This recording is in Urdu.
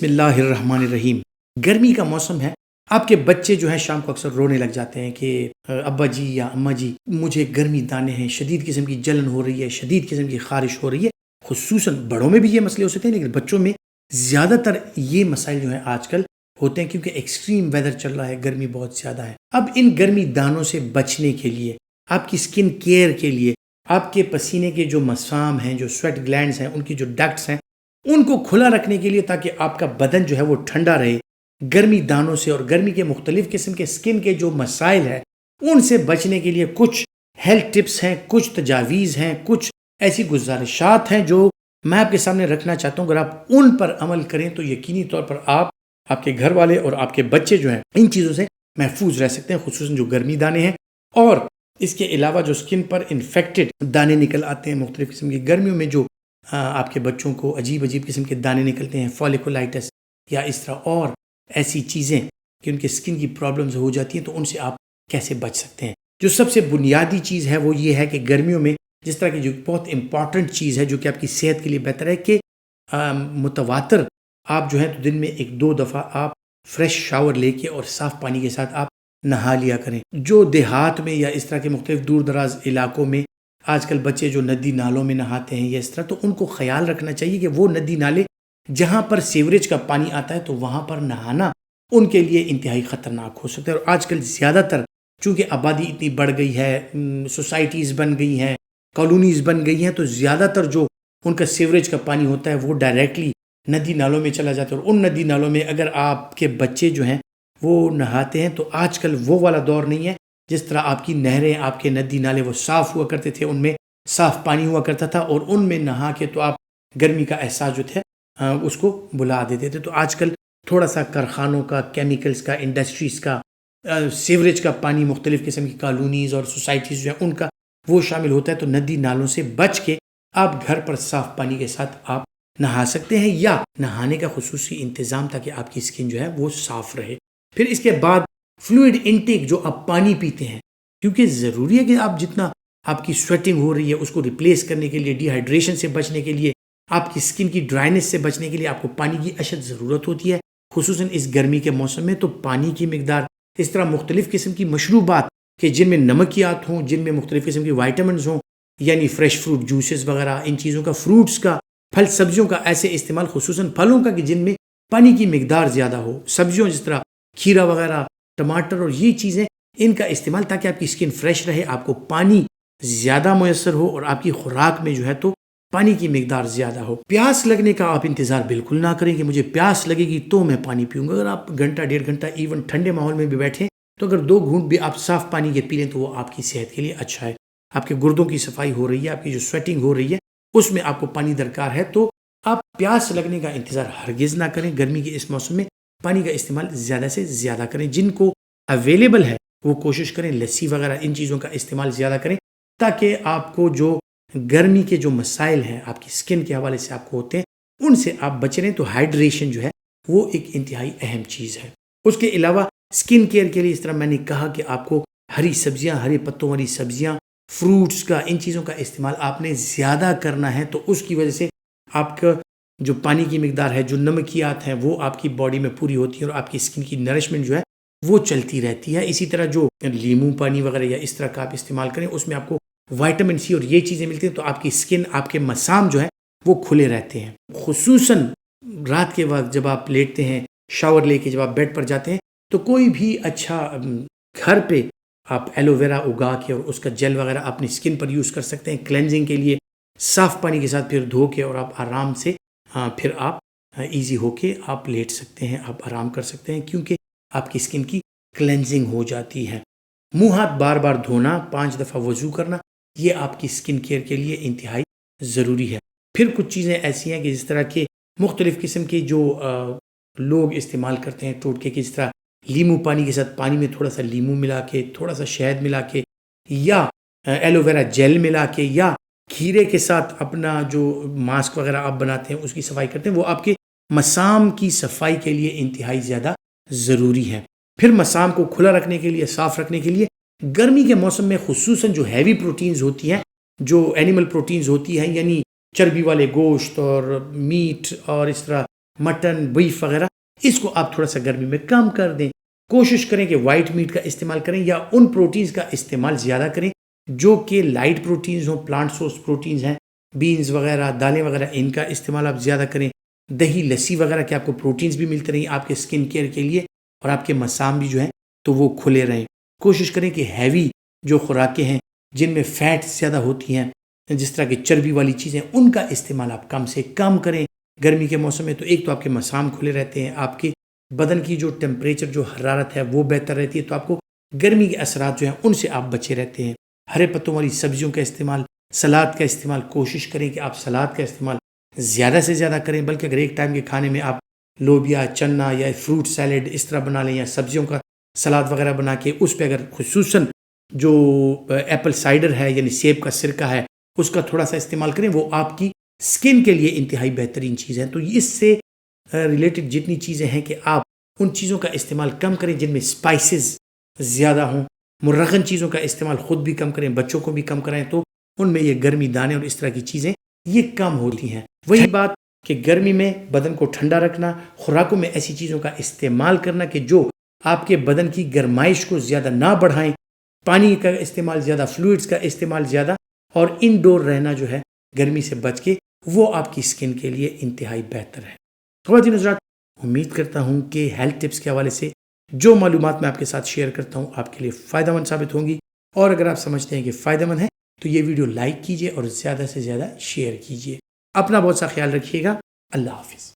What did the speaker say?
بسم اللہ الرحمن الرحیم۔ گرمی کا موسم ہے، آپ کے بچے جو ہیں شام کو اکثر رونے لگ جاتے ہیں کہ ابا جی یا اماں جی مجھے گرمی دانے ہیں، شدید قسم کی جلن ہو رہی ہے، شدید قسم کی خارش ہو رہی ہے۔ خصوصاً بڑوں میں بھی یہ مسئلے ہو سکتے ہیں، لیکن بچوں میں زیادہ تر یہ مسائل جو ہیں آج کل ہوتے ہیں کیونکہ ایکسٹریم ویدر چل رہا ہے، گرمی بہت زیادہ ہے۔ اب ان گرمی دانوں سے بچنے کے لیے، آپ کی سکن کیئر کے لیے، آپ کے پسینے کے جو مسام ہیں، جو سویٹ گلینڈز ہیں، ان کی جو ڈکٹس ہیں، ان کو کھلا رکھنے کے لیے تاکہ آپ کا بدن جو ہے وہ ٹھنڈا رہے، گرمی دانوں سے اور گرمی کے مختلف قسم کے سکن کے جو مسائل ہیں ان سے بچنے کے لیے کچھ ہیلتھ ٹپس ہیں، کچھ تجاویز ہیں، کچھ ایسی گزارشات ہیں جو میں آپ کے سامنے رکھنا چاہتا ہوں۔ اگر آپ ان پر عمل کریں تو یقینی طور پر آپ کے گھر والے اور آپ کے بچے جو ہیں ان چیزوں سے محفوظ رہ سکتے ہیں، خصوصاً جو گرمی دانے ہیں۔ اور اس کے علاوہ جو سکن پر انفیکٹڈ دانے نکل آتے ہیں مختلف قسم کی، گرمیوں میں جو آپ کے بچوں کو عجیب قسم کے دانے نکلتے ہیں، فالیکولائٹس یا اس طرح اور ایسی چیزیں کہ ان کے سکن کی پرابلمز ہو جاتی ہیں، تو ان سے آپ کیسے بچ سکتے ہیں؟ جو سب سے بنیادی چیز ہے وہ یہ ہے کہ گرمیوں میں جس طرح کی جو بہت امپورٹنٹ چیز ہے جو کہ آپ کی صحت کے لیے بہتر ہے کہ متواتر آپ جو ہے تو دن میں 1-2 دفعہ آپ فریش شاور لے کے اور صاف پانی کے ساتھ آپ نہا لیا کریں۔ جو دیہات میں یا اس طرح کے مختلف دور دراز علاقوں میں آج کل بچے جو ندی نالوں میں نہاتے ہیں یا اس طرح، تو ان کو خیال رکھنا چاہیے کہ وہ ندی نالے جہاں پر سیوریج کا پانی آتا ہے تو وہاں پر نہانا ان کے لیے انتہائی خطرناک ہو سکتا ہے۔ اور آج کل زیادہ تر چونکہ آبادی اتنی بڑھ گئی ہے، سوسائٹیز بن گئی ہیں، کالونیز بن گئی ہیں، تو زیادہ تر جو ان کا سیوریج کا پانی ہوتا ہے وہ ڈائریکٹلی ندی نالوں میں چلا جاتا ہے۔ اور ان ندی نالوں میں اگر آپ کے بچے جو ہیں وہ نہاتے ہیں تو آج کل وہ والا دور نہیں ہے جس طرح آپ کی نہریں، آپ کے ندی نالے وہ صاف ہوا کرتے تھے، ان میں صاف پانی ہوا کرتا تھا اور ان میں نہا کے تو آپ گرمی کا احساس جو تھے اس کو بلا دیتے تھے۔ تو آج کل تھوڑا سا کارخانوں کا، کیمیکلز کا، انڈسٹریز کا، سیوریج کا پانی مختلف قسم کی کالونیز اور سوسائٹیز جو ہیں ان کا وہ شامل ہوتا ہے، تو ندی نالوں سے بچ کے آپ گھر پر صاف پانی کے ساتھ آپ نہا سکتے ہیں یا نہانے کا خصوصی انتظام تاکہ آپ کی سکن جو ہے وہ صاف رہے۔ پھر اس کے بعد فلوئڈ انٹیک، جو آپ پانی پیتے ہیں، کیونکہ ضروری ہے کہ آپ جتنا آپ کی سویٹنگ ہو رہی ہے اس کو ریپلیس کرنے کے لیے، ڈی ہائیڈریشن سے بچنے کے لیے، آپ کی سکن کی ڈرائنس سے بچنے کے لیے آپ کو پانی کی اشد ضرورت ہوتی ہے، خصوصاً اس گرمی کے موسم میں۔ تو پانی کی مقدار، اس طرح مختلف قسم کی مشروبات کہ جن میں نمکیات ہوں، جن میں مختلف قسم کی وائٹامنز ہوں، یعنی فریش فروٹ جوسز وغیرہ، ان چیزوں کا، فروٹس کا، پھل سبزیوں کا ایسے استعمال، خصوصاً پھلوں کا کہ جن میں پانی کی مقدار زیادہ ہو، سبزیوں جس طرح کھیرا وغیرہ، ٹماٹر اور یہ چیزیں، ان کا استعمال تاکہ آپ کی سکن فریش رہے، آپ کو پانی زیادہ میسر ہو اور آپ کی خوراک میں جو ہے تو پانی کی مقدار زیادہ ہو۔ پیاس لگنے کا آپ انتظار بالکل نہ کریں کہ مجھے پیاس لگے گی تو میں پانی پیوں گا۔ اگر آپ گھنٹہ 1.5 گھنٹہ ایون ٹھنڈے ماحول میں بھی بیٹھیں تو اگر 2 گھونٹ بھی آپ صاف پانی کے پی لیں تو وہ آپ کی صحت کے لیے اچھا ہے۔ آپ کے گردوں کی صفائی ہو رہی ہے، آپ کی جو سویٹنگ ہو رہی ہے اس میں آپ کو پانی درکار ہے، تو آپ پیاس لگنے کا انتظار ہرگز نہ کریں۔ گرمی کے اس موسم میں پانی کا استعمال زیادہ سے زیادہ کریں، جن کو اویلیبل ہے وہ کوشش کریں لسی وغیرہ ان چیزوں کا استعمال زیادہ کریں تاکہ آپ کو جو گرمی کے جو مسائل ہیں آپ کی سکن کے حوالے سے آپ کو ہوتے ہیں ان سے آپ بچ رہیں۔ تو ہائیڈریشن جو ہے وہ ایک انتہائی اہم چیز ہے۔ اس کے علاوہ سکن کیئر کے لیے اس طرح میں نے کہا کہ آپ کو ہری سبزیاں، ہری پتوں والی سبزیاں، فروٹس کا، ان چیزوں کا استعمال آپ نے زیادہ کرنا ہے، تو اس کی وجہ سے آپ کا جو پانی کی مقدار ہے، جو نمکیات ہیں وہ آپ کی باڈی میں پوری ہوتی ہیں اور آپ کی سکن کی نرشمنٹ جو ہے وہ چلتی رہتی ہے۔ اسی طرح جو لیموں پانی وغیرہ یا اس طرح کا آپ استعمال کریں اس میں آپ کو وائٹامن سی اور یہ چیزیں ملتی ہیں، تو آپ کی سکن، آپ کے مسام جو ہیں وہ کھلے رہتے ہیں۔ خصوصاً رات کے وقت جب آپ لیٹتے ہیں شاور لے کے، جب آپ بیڈ پر جاتے ہیں تو کوئی بھی اچھا گھر پہ آپ ایلو ویرا اگا کے اور اس کا جیل وغیرہ اپنی سکن پر یوز کر سکتے ہیں کلینزنگ کے لیے، صاف پانی کے ساتھ پھر دھو کے اور آپ آرام سے پھر آپ ایزی ہو کے آپ لیٹ سکتے ہیں، آپ آرام کر سکتے ہیں، کیونکہ آپ کی سکن کی کلینزنگ ہو جاتی ہے۔ منہ ہاتھ بار بار دھونا، 5 دفعہ وضو کرنا، یہ آپ کی سکن کیئر کے لیے انتہائی ضروری ہے۔ پھر کچھ چیزیں ایسی ہیں کہ جس طرح کے مختلف قسم کے جو لوگ استعمال کرتے ہیں ٹوٹکے کی، جس طرح لیمو پانی کے ساتھ پانی میں تھوڑا سا لیمو ملا کے، تھوڑا سا شہد ملا کے، یا ایلو ویرا جیل ملا کے، یا کھیرے کے ساتھ اپنا جو ماسک وغیرہ آپ بناتے ہیں اس کی صفائی کرتے ہیں، وہ آپ کے مسام کی صفائی کے لیے انتہائی زیادہ ضروری ہے۔ پھر مسام کو کھلا رکھنے کے لیے، صاف رکھنے کے لیے گرمی کے موسم میں خصوصاً جو ہیوی پروٹینز ہوتی ہیں، جو اینیمل پروٹینز ہوتی ہیں، یعنی چربی والے گوشت اور میٹ اور اس طرح مٹن بیف وغیرہ، اس کو آپ تھوڑا سا گرمی میں کم کر دیں. کوشش کریں کہ وائٹ میٹ کا استعمال کریں یا ان پروٹینز کا استعمال زیادہ کریں جو کہ لائٹ پروٹینز ہوں، پلانٹ سورس پروٹینز ہیں، بینز وغیرہ، دالیں وغیرہ، ان کا استعمال آپ زیادہ کریں. دہی لسی وغیرہ کے آپ کو پروٹینز بھی ملتے رہیں آپ کے اسکن کیئر کے لیے، اور آپ کے مسام بھی جو ہیں تو وہ کھلے رہیں. کوشش کریں کہ ہیوی جو خوراکیں ہیں جن میں فیٹ زیادہ ہوتی ہیں، جس طرح کی چربی والی چیزیں، ان کا استعمال آپ کم سے کم کریں گرمی کے موسم میں. تو ایک تو آپ کے مسام کھلے رہتے ہیں، آپ کے بدن کی جو ٹیمپریچر، جو حرارت ہے وہ بہتر رہتی ہے، تو آپ کو گرمی کے اثرات جو ہیں ان سے آپ بچے رہتے ہیں. ہرے پتوں والی سبزیوں کا استعمال، سلاد کا استعمال، کوشش کریں کہ آپ سلاد کا استعمال زیادہ سے زیادہ کریں. بلکہ اگر ایک ٹائم کے کھانے میں آپ لوبیا، چنا یا فروٹ سیلیڈ اس طرح بنا لیں، یا سبزیوں کا سلاد وغیرہ بنا کے اس پہ اگر خصوصاً جو ایپل سائڈر ہے یعنی سیب کا سرکہ ہے اس کا تھوڑا سا استعمال کریں، وہ آپ کی سکن کے لیے انتہائی بہترین چیز ہے. تو اس سے ریلیٹڈ جتنی چیزیں ہیں کہ آپ ان چیزوں کا استعمال کم کریں جن میں اسپائسز زیادہ ہوں. مرغن چیزوں کا استعمال خود بھی کم کریں، بچوں کو بھی کم کریں، تو ان میں یہ گرمی دانے اور اس طرح کی چیزیں یہ کم ہوتی ہیں. وہی بات کہ گرمی میں بدن کو ٹھنڈا رکھنا، خوراکوں میں ایسی چیزوں کا استعمال کرنا کہ جو آپ کے بدن کی گرمائش کو زیادہ نہ بڑھائیں، پانی کا استعمال زیادہ، فلوئڈز کا استعمال زیادہ، اور انڈور رہنا جو ہے گرمی سے بچ کے، وہ آپ کی سکن کے لیے انتہائی بہتر ہے. خواتین حضرات، امید کرتا ہوں کہ ہیلتھ ٹپس کے حوالے سے جو معلومات میں آپ کے ساتھ شیئر کرتا ہوں آپ کے لیے فائدہ مند ثابت ہوں گی. اور اگر آپ سمجھتے ہیں کہ فائدہ مند ہے تو یہ ویڈیو لائک کیجئے اور زیادہ سے زیادہ شیئر کیجئے. اپنا بہت سا خیال رکھیے گا. اللہ حافظ.